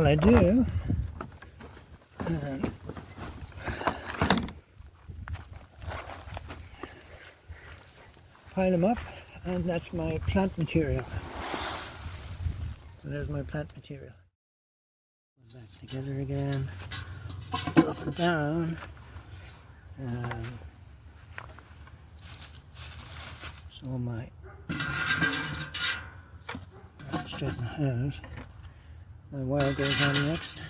I do, pile them up, and that's my plant material. So there's my plant material. Put that together again, up and down. So my straighten out. My wire goes on next.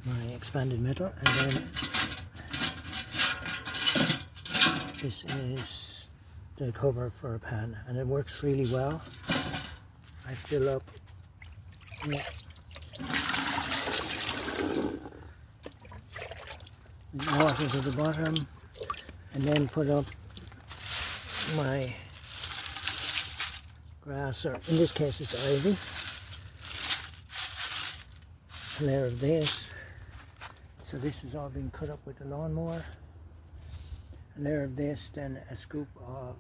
My expanded metal, and then this is the cover for a pan, and it works really well. I fill up with water to the bottom, and then put up my grass, or in this case it's ivy, a layer of this. So this has all been cut up with the lawnmower. A layer of this, then a scoop of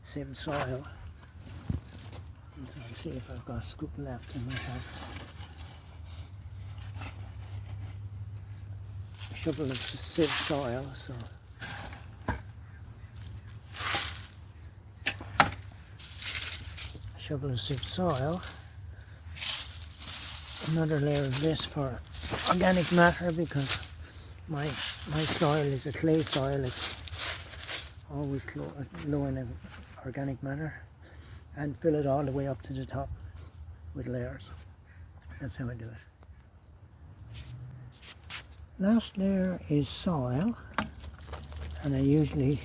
sieved soil. I'll see if I've got a scoop left in my head. A shovel of sieved soil, so a shovel of sieved soil. Another layer of this for organic matter, because my soil is a clay soil. It's always low in organic matter, and fill it all the way up to the top with layers. That's how I do it. Last layer is soil, and I usually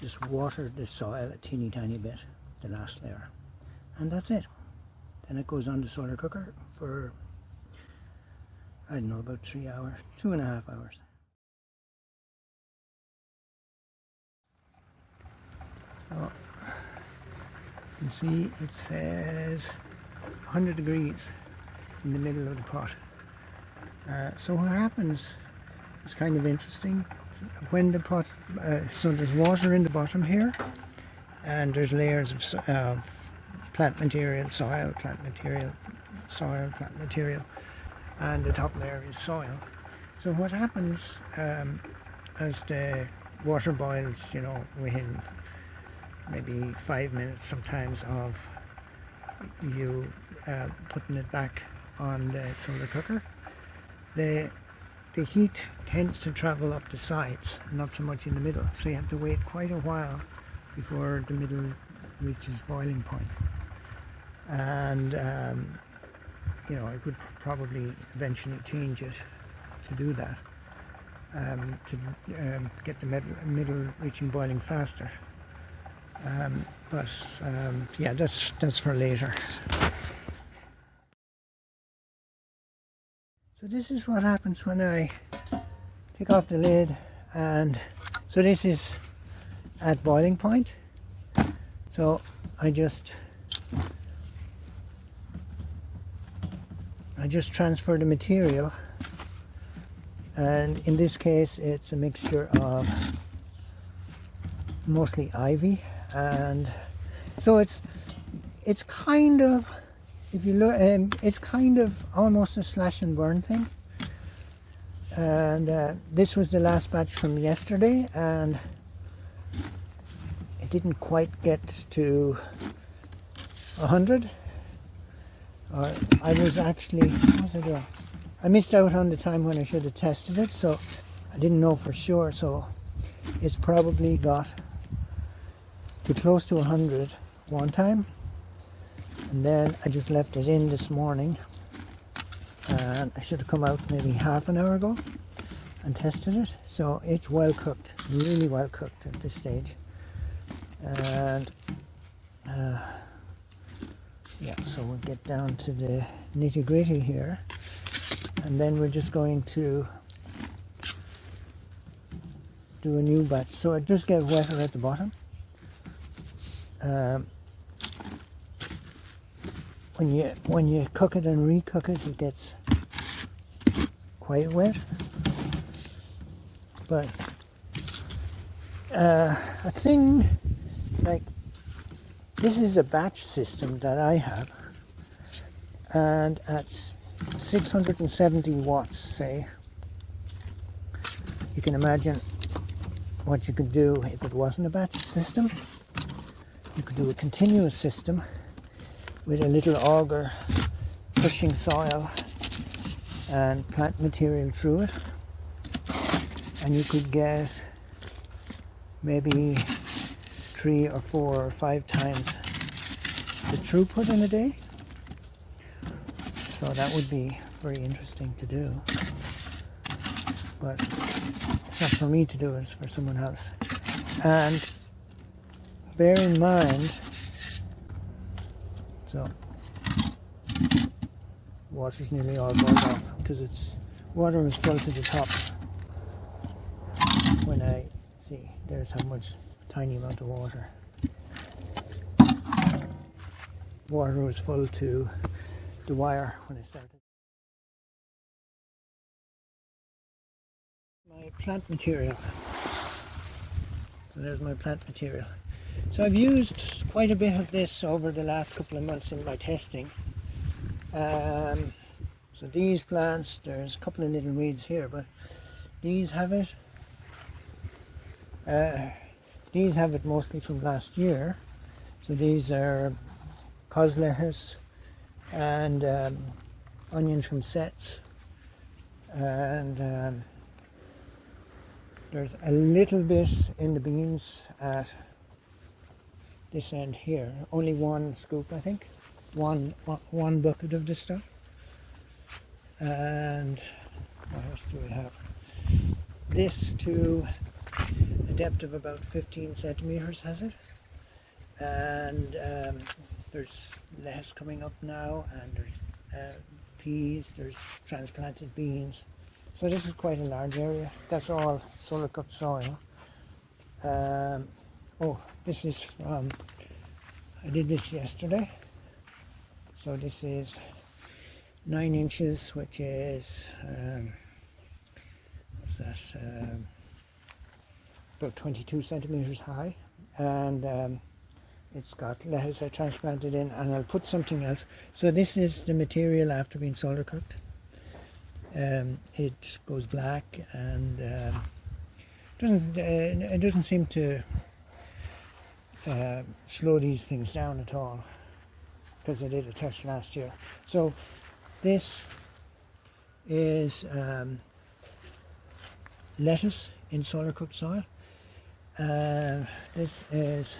just water the soil a teeny tiny bit, the last layer, and that's it. Then it goes on the solar cooker for, I don't know, about 3 hours, 2.5 hours. So you can see it says 100 degrees in the middle of the pot. So what happens is kind of interesting. When the pot, so there's water in the bottom here, and there's layers of plant material, soil, plant material, soil, plant material, and the top layer is soil. So what happens as the water boils, you know, within maybe 5 minutes sometimes of you putting it back on the solar cooker, the heat tends to travel up the sides, not so much in the middle. So you have to wait quite a while before the middle reaches boiling point. And you know, I could probably eventually change it to do that, to get the middle reaching boiling faster. But yeah, that's for later. So this is what happens when I take off the lid, and so this is at boiling point. So I just transfer the material, and in this case it's a mixture of mostly ivy, and so it's kind of, if you look, it's kind of almost a slash and burn thing. And this was the last batch from yesterday, and it didn't quite get to 100. I was actually, what was I doing? I missed out on the time when I should have tested it, so I didn't know for sure. So it's probably got to close to 100 one time, and then I just left it in this morning, and I should have come out maybe half an hour ago and tested it. So it's well cooked, really well cooked at this stage. And yeah, so we'll get down to the nitty gritty here, and then we're just going to do a new batch. So it does get wetter at the bottom. When you cook it and recook it, it gets quite wet. But a thing like This is a batch system that I have, and at 670 watts, say, you can imagine what you could do if it wasn't a batch system. You could do a continuous system with a little auger pushing soil and plant material through it, and you could get maybe 3 or 4 or 5 times the throughput in a day. So that would be very interesting to do, but it's not for me to do, it's for someone else. And bear in mind, so water's nearly all boiled off because water was full to the top when I see there's how much tiny amount of water. Water was full to the wire when I started. My plant material. So there's my plant material. So I've used quite a bit of this over the last couple of months in my testing. So these plants, there's a couple of little weeds here, but these have it. These have it mostly from last year. So these are cos lettuce and onions from sets, and there's a little bit in the beans at this end here. Only one scoop, I think. One bucket of this stuff. And what else do we have? This to a depth of about 15 centimeters has it. And there's lettuce coming up now, and there's peas, there's transplanted beans. So this is quite a large area. That's all solar cupped soil. Oh, this is from, I did this yesterday. So this is 9 inches, which is, what's that, about 22 centimeters high. And it's got lettuce I transplanted in, and I'll put something else. So this is the material after being solder cooked. It goes black, and it doesn't seem to slow these things down at all, because I did a test last year. So this is lettuce in solar cooked soil. This is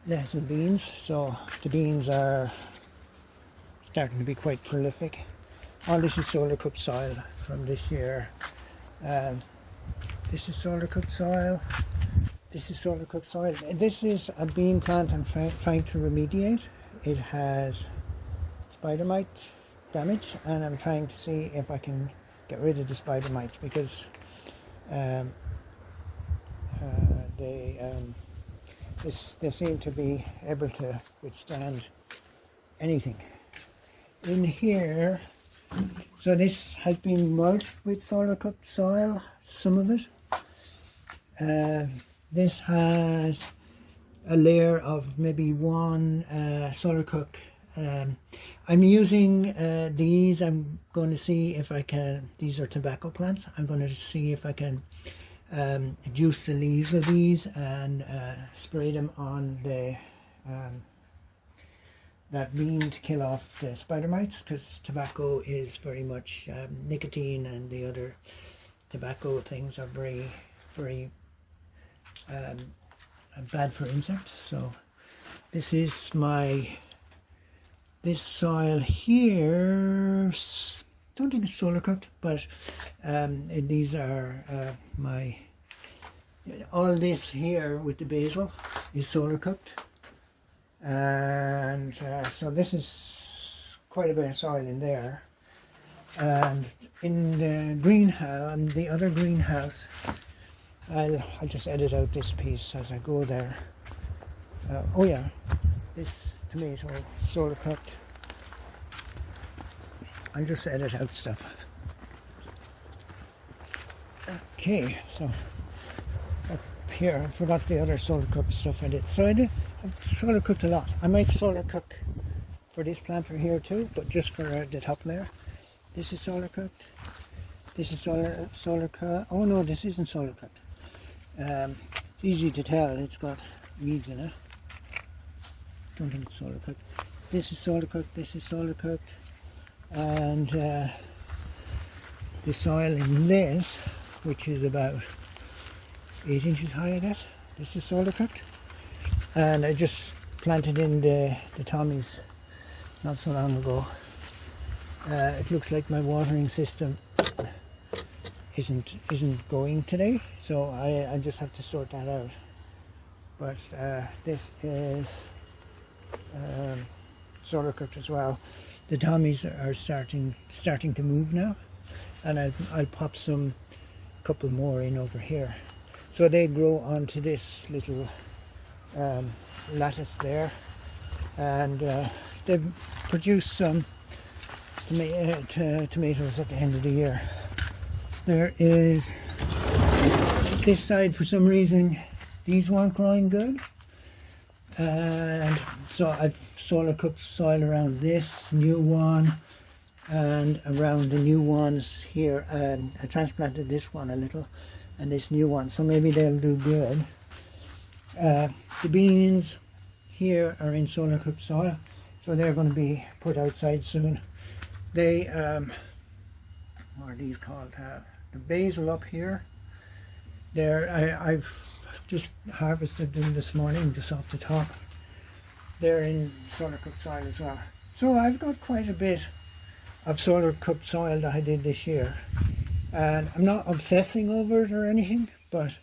lettuce and beans, so the beans are starting to be quite prolific. All this is solar cooked soil from this year. This is solar cooked soil. This is solar cooked soil. This is a bean plant I'm trying to remediate. It has spider mite damage, and I'm trying to see if I can get rid of the spider mites, because they seem to be able to withstand anything. In here, so this has been mulched with solar cooked soil, some of it. This has a layer of maybe one solar cook. I'm using these. I'm going to see if I can, these are tobacco plants. I'm going to see if I can juice the leaves of these and spray them on the that bean to kill off the spider mites, because tobacco is very much nicotine, and the other tobacco things are very, very bad for insects. So this is this soil here, don't think it's solar cooked, but these are all this here with the basil is solar cooked, and so this is quite a bit of soil in there. And in the greenhouse, the other greenhouse, I'll just edit out this piece as I go there. Oh yeah, this tomato solar cooked. I'll just edit out stuff. Okay, so up here I forgot the other solar cooked stuff I did. So I I've solar cooked a lot. I might solar cook for this planter here too, but just for the top layer. This is solar cooked. This is solar cooked. Oh no, this isn't solar cooked. It's easy to tell. It's got weeds in it. Don't think it's solar cooked. This is solar cooked. This is solar cooked, and the soil in this, which is about 8 inches high, I guess. This is solar cooked, and I just planted in the Tommies not so long ago. It looks like my watering system isn't going today, so I just have to sort that out. But this is solar cooked as well. The Tommies are starting to move now, and I'll pop some couple more in over here, so they grow onto this little lattice there, and they produce some tomatoes at the end of the year. There is this side, for some reason these weren't growing good, and so I've solar cooked soil around this new one and around the new ones here. I transplanted this one a little and this new one, so maybe they'll do good. The beans here are in solar cooked soil, so they're going to be put outside soon. They what are these called? The basil up here. I've just harvested them this morning, just off the top. They're in solar cooked soil as well. So I've got quite a bit of solar cooked soil that I did this year, and I'm not obsessing over it or anything, but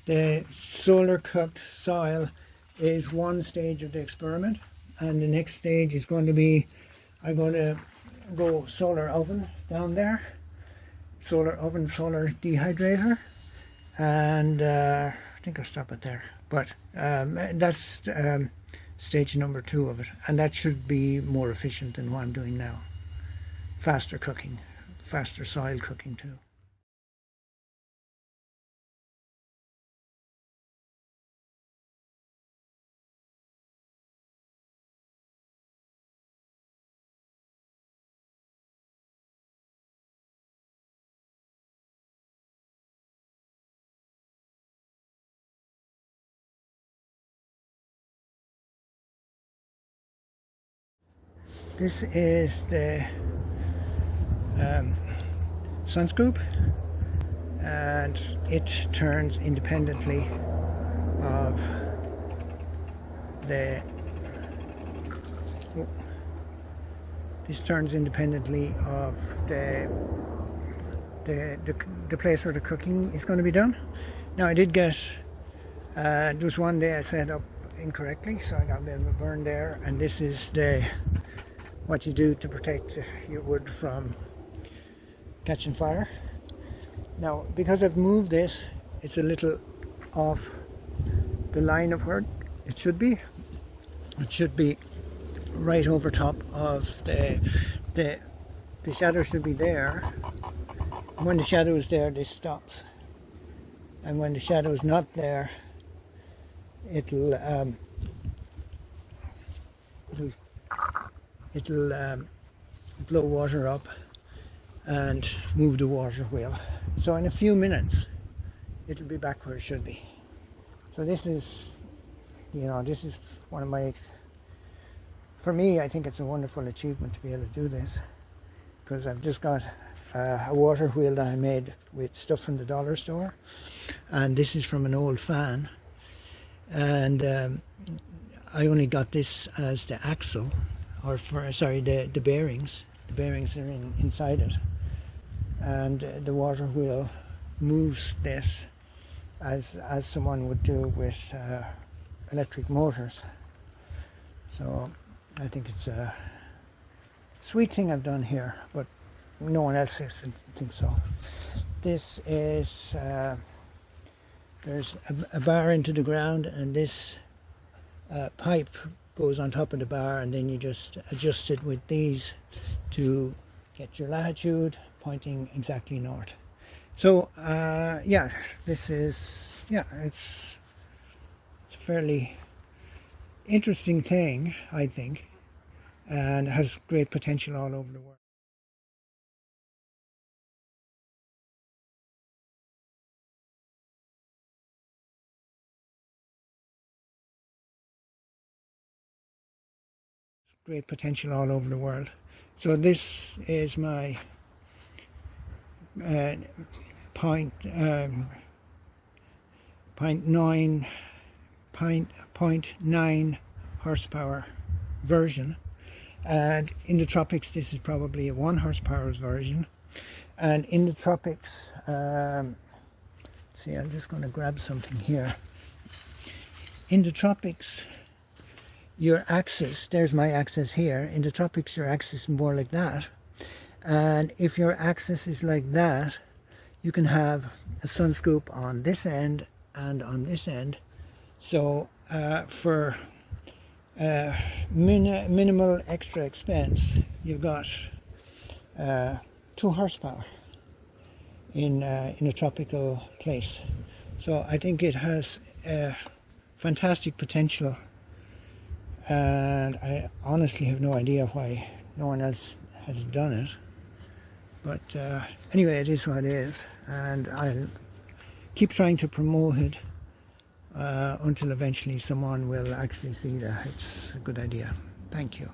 the solar cooked soil is one stage of the experiment, and the next stage is going to be, I'm going to go solar oven down there, solar oven, solar dehydrator, and I think I'll stop it there. But that's stage number 2 of it, and that should be more efficient than what I'm doing now. Faster cooking, faster soil cooking too. This is the SunScoop, and it turns independently of the this turns independently of the place where the cooking is going to be done. Now I did get there was one day I set up incorrectly, so I got a bit of a burn there, and this is what you do to protect your wood from catching fire. Now, because I've moved this, it's a little off the line of where it should be. It should be right over top of the shadow should be there. And when the shadow is there, this stops. And when the shadow is not there, it'll blow water up and move the water wheel. So in a few minutes it'll be back where it should be. So this is, this is one of my, for me, I think it's a wonderful achievement to be able to do this, because I've just got a water wheel that I made with stuff from the dollar store, and this is from an old fan, and I only got this as the axle, or the bearings. The bearings are inside it, and the water wheel moves this as someone would do with electric motors. So I think it's a sweet thing I've done here, but no one else thinks so. This is there's a bar into the ground, and this pipe goes on top of the bar, and then you just adjust it with these to get your latitude pointing exactly north. So this is it's a fairly interesting thing, I think, and has great potential all over the world. Great potential all over the world. So this is my point 0.9 horsepower version, and in the tropics this is probably a 1 horsepower version, and in the tropics see, I'm just going to grab something here. In the tropics, your axis, there's my axis here. In the tropics your axis is more like that, and if your axis is like that, you can have a SunScoop on this end and on this end. So for minimal extra expense, you've got 2 horsepower in a tropical place. So I think it has fantastic potential, and I honestly have no idea why no one else has done it. But anyway, it is what it is, and I'll keep trying to promote it until eventually someone will actually see that it's a good idea. Thank you.